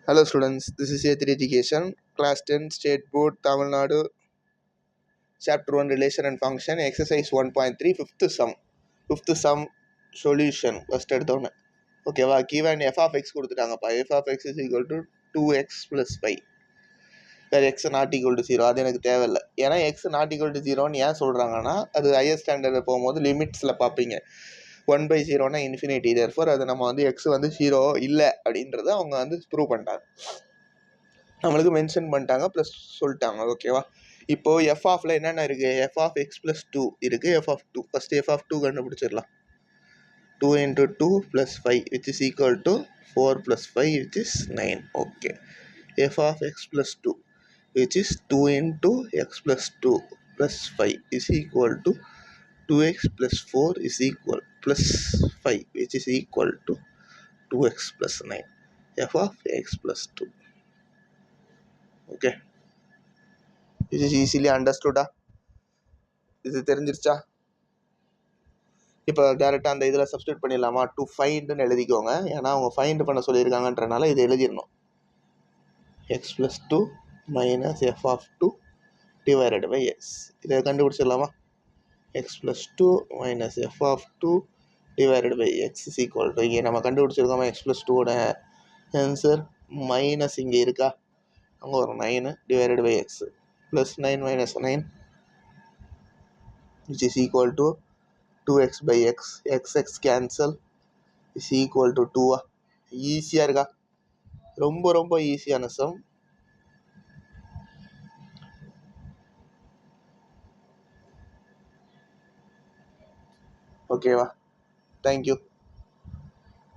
Hello students, this is A3 Education, Class 10, State Board, Tamil Nadu, Chapter 1, Relation and Function, Exercise 1.3, Fifth sum solution, first எடுத்தோன்னு ஓகேவா. given f of x கொடுத்துட்டாங்கப்பா. f of x is equal to 2x plus 5 வேறு x not equal to 0. அது எனக்கு தேவையில்லை. ஏன்னா x not equal to 0ன்னு ஏன் சொல்கிறாங்கன்னா, அது ஹையர் ஸ்டாண்டர்டில் போகும்போது லிமிட்ஸில் பார்ப்பீங்க. 1/0னா இன்ஃபினிட்டி, தேர்ஃபோர் அது நம்ம வந்து எக்ஸ் வந்து 0 இல்லை அப்படின்றத அவங்க வந்து ப்ரூவ் பண்ணிட்டாங்க, நம்மளுக்கு மென்ஷன் பண்ணிட்டாங்க, ப்ளஸ் சொல்லிட்டாங்க. ஓகேவா. இப்போது எஃப் ஆஃபில் என்னென்ன இருக்குது? எஃப் ஆஃப் எக்ஸ் ப்ளஸ் 2 இருக்குது. F of 2 first F of 2 கண்டுபிடிச்சிடலாம். 2 into 2 plus 5 which is equal to 4 plus 5 which is 9. Okay. f of x plus 2 which is 2 into x plus 2 plus 5 is equal to 2x plus 4 is equal plus 5 which is equal to 2x plus 9. f of x plus 2. Okay. This is easily understood. இது தெரிஞ்சிருச்சா? இப்போ டேரெக்டாக அந்த இதில் substitute பண்ணிடலாமா? To ஃபைண்டுன்னு எழுதிக்கோங்க. ஏன்னா அவங்க find பண்ண சொல்லியிருக்காங்கன்றனால இது எழுதிடணும். X plus 2 minus f of 2 divided by x. இதை கண்டுபிடிச்சிடலாமா? X plus 2 minus f of 2 divided by x is equal to, இங்கே நம்ம கண்டுபிடிச்சிருக்கோமா எக்ஸ் ப்ளஸ் 2வோட ஆன்சர் மைனஸ் இங்கே இருக்கா, அங்கே ஒரு 9 divided by x plus 9 minus 9 which is equal to 2x by x, x cancel is equal to 2. ஈஸியாக இருக்கா? ரொம்ப ரொம்ப ஈஸியான சம். ஓகேவா. தேங்க்யூ.